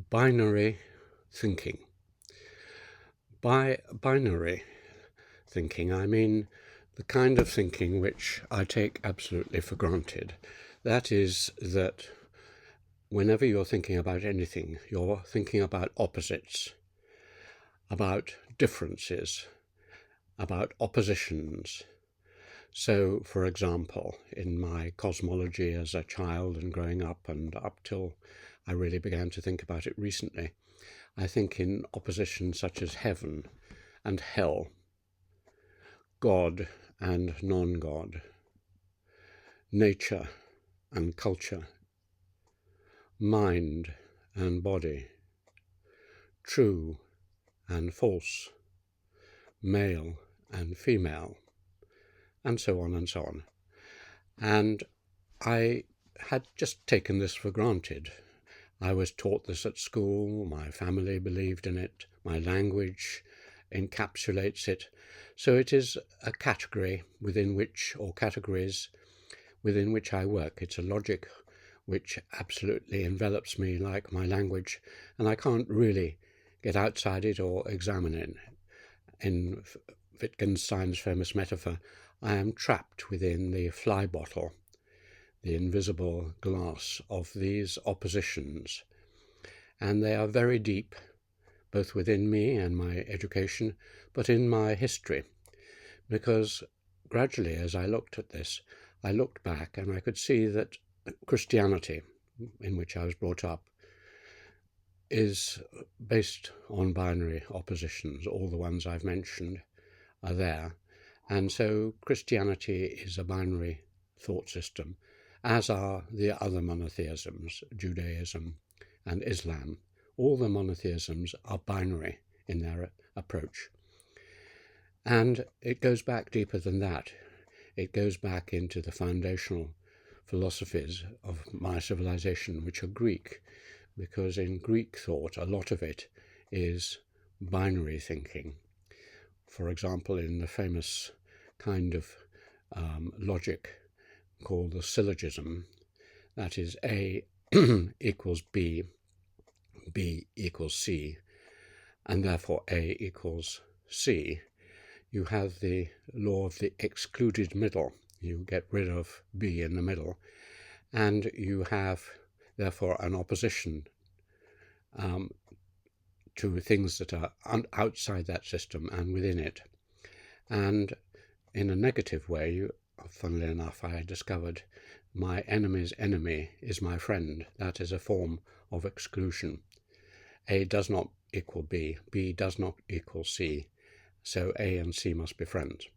Binary thinking. By binary thinking, I mean the kind of thinking which I take absolutely for granted. That is that whenever you're thinking about anything, you're thinking about opposites, about differences, about oppositions. So, for example, in my cosmology as a child and growing up and up till I really began to think about it recently, I think in oppositions such as heaven and hell, God and non-God, nature and culture, mind and body, true and false, male and female, and so on and so on. And I had just taken this for granted. I was taught this at school, my family believed in it, my language encapsulates it. So it is a category within which, or categories within which I work. It's a logic which absolutely envelops me like my language, and I can't really get outside it or examine it. In Wittgenstein's famous metaphor, I am trapped within the fly bottle, the invisible glass of these oppositions, and they are very deep, both within me and my education, but in my history, because gradually as I looked at this, I looked back and I could see that Christianity, in which I was brought up, is based on binary oppositions. All the ones I've mentioned are there. And so Christianity is a binary thought system, as are the other monotheisms, Judaism and Islam. All the monotheisms are binary in their approach. And it goes back deeper than that. It goes back into the foundational philosophies of my civilization, which are Greek, because in Greek thought, a lot of it is binary thinking. For example, in the famous kind of logic called the syllogism, that is A equals B, B equals C, and therefore A equals C, you have the law of the excluded middle. You get rid of B in the middle, and you have therefore an opposition to things that are outside that system and within it. And in a negative way, funnily enough, I discovered my enemy's enemy is my friend. That is a form of exclusion. A does not equal B, B does not equal C, so A and C must be friends.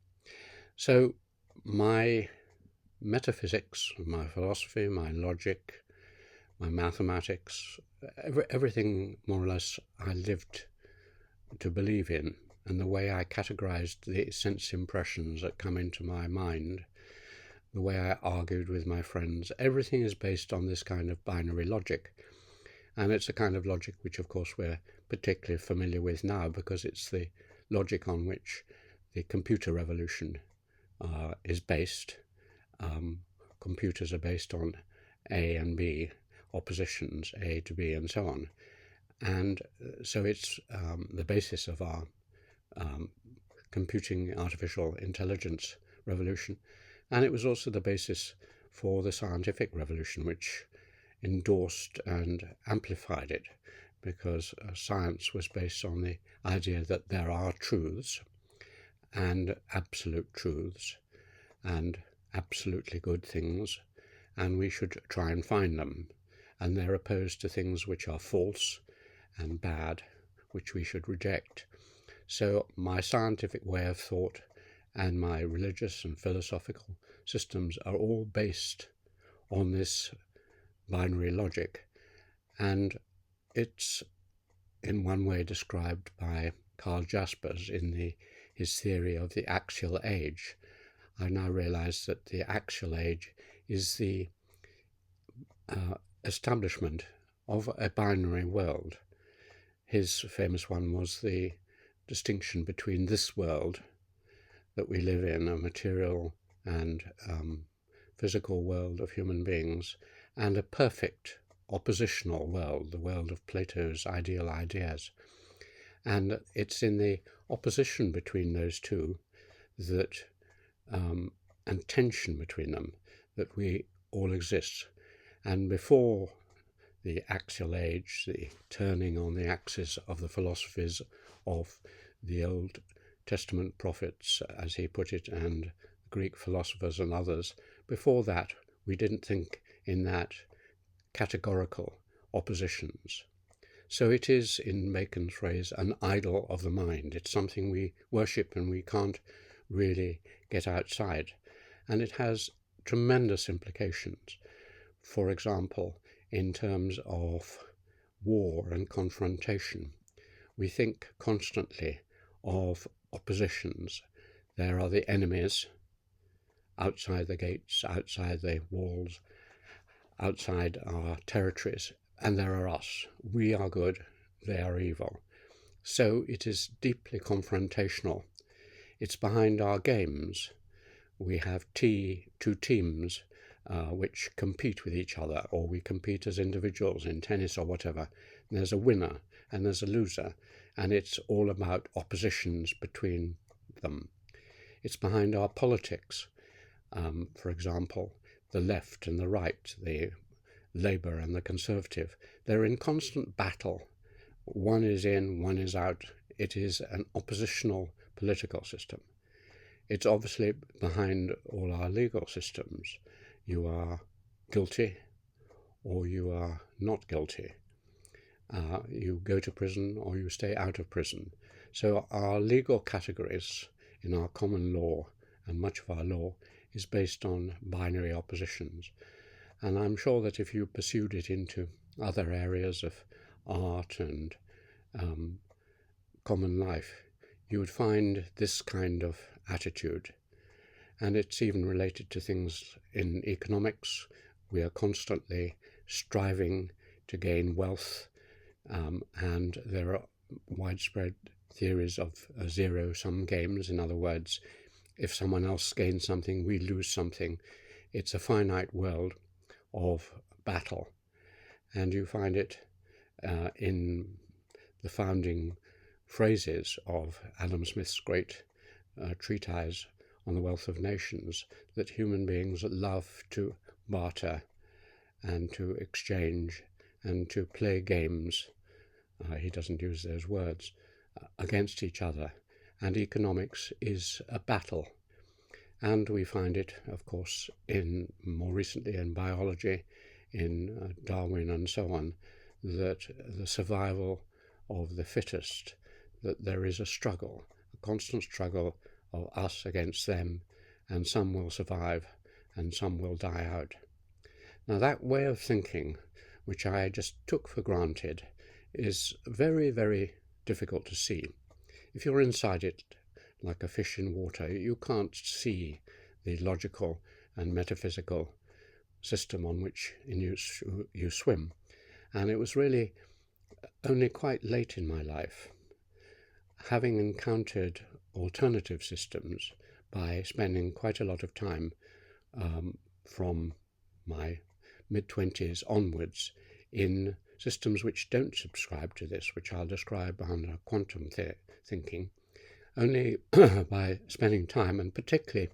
So my metaphysics, my philosophy, my logic, my mathematics, everything more or less I lived to believe in, and the way I categorized the sense impressions that come into my mind, the way I argued with my friends, everything is based on this kind of binary logic. And it's a kind of logic which, of course, we're particularly familiar with now, because it's the logic on which the computer revolution is based. Computers are based on A and B, oppositions, A to B, and so on. And so it's the basis of our computing artificial intelligence revolution. And it was also the basis for the scientific revolution, which endorsed and amplified it, because science was based on the idea that there are truths and absolute truths and absolutely good things, and we should try and find them. And they're opposed to things which are false and bad, which we should reject. So my scientific way of thought and my religious and philosophical systems are all based on this binary logic, and it's in one way described by Karl Jaspers in his theory of the axial age. I now realize that the axial age is the establishment of a binary world. His famous one was the distinction between this world that we live in, a material and physical world of human beings, and a perfect oppositional world, the world of Plato's ideal ideas. And it's in the opposition between those two that, and tension between them, that we all exist. And before the axial age, the turning on the axis of the philosophies of the Old Testament prophets, as he put it, and Greek philosophers and others, before that we didn't think in that categorical oppositions. So it is, in Bacon's phrase, an idol of the mind. It's something we worship and we can't really get outside. And it has tremendous implications. For example, in terms of war and confrontation, we think constantly of oppositions. There are the enemies outside the gates, outside the walls, outside our territories, and there are us. We are good, they are evil. So it is deeply confrontational. It's behind our games. We have two teams which compete with each other, or we compete as individuals in tennis or whatever. And there's a winner and there's a loser, and it's all about oppositions between them. It's behind our politics. For example, the left and the right, the Labour and the Conservative, they're in constant battle. One is in, one is out. It is an oppositional political system. It's obviously behind all our legal systems. You are guilty or you are not guilty. You go to prison or you stay out of prison. So our legal categories in our common law, and much of our law, is based on binary oppositions. And I'm sure that if you pursued it into other areas of art and common life, you would find this kind of attitude. And it's even related to things in economics. We are constantly striving to gain wealth, and there are widespread theories of zero-sum games. In other words, if someone else gains something, we lose something. It's a finite world of battle. And you find it in the founding phrases of Adam Smith's great treatise on the wealth of nations, that human beings love to barter and to exchange and to play games. He doesn't use those words, against each other. And economics is a battle. And we find it, of course, in more recently in biology, in Darwin and so on, that the survival of the fittest, that there is a struggle, a constant struggle of us against them, and some will survive and some will die out. Now that way of thinking, which I just took for granted, is very, very difficult to see. If you're inside it, like a fish in water, you can't see the logical and metaphysical system on which you swim. And it was really only quite late in my life, having encountered alternative systems by spending quite a lot of time from my mid-20s onwards in systems which don't subscribe to this, which I'll describe under quantum thinking, only by spending time, and particularly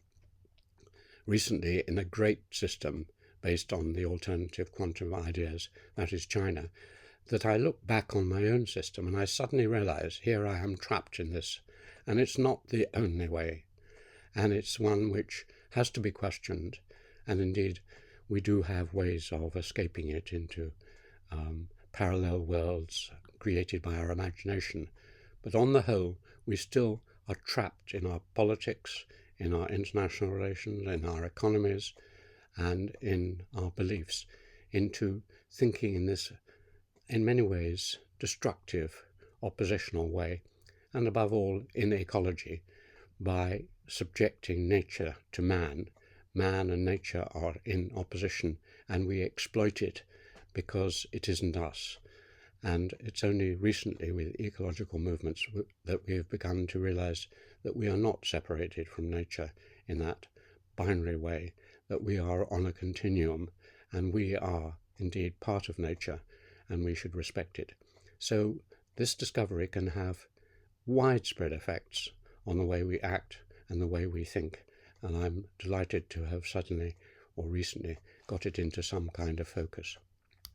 recently in a great system based on the alternative quantum ideas, that is China, that I look back on my own system and I suddenly realize here I am trapped in this, and it's not the only way, and it's one which has to be questioned, and indeed we do have ways of escaping it into parallel worlds created by our imagination. But on the whole, we still are trapped in our politics, in our international relations, in our economies, and in our beliefs, into thinking in this, in many ways, destructive, oppositional way, and above all in ecology, by subjecting nature to man. Man and nature are in opposition, and we exploit it because it isn't us. And it's only recently with ecological movements that we have begun to realize that we are not separated from nature in that binary way, that we are on a continuum, and we are indeed part of nature, and we should respect it. So this discovery can have widespread effects on the way we act and the way we think, and I'm delighted to have suddenly or recently got it into some kind of focus.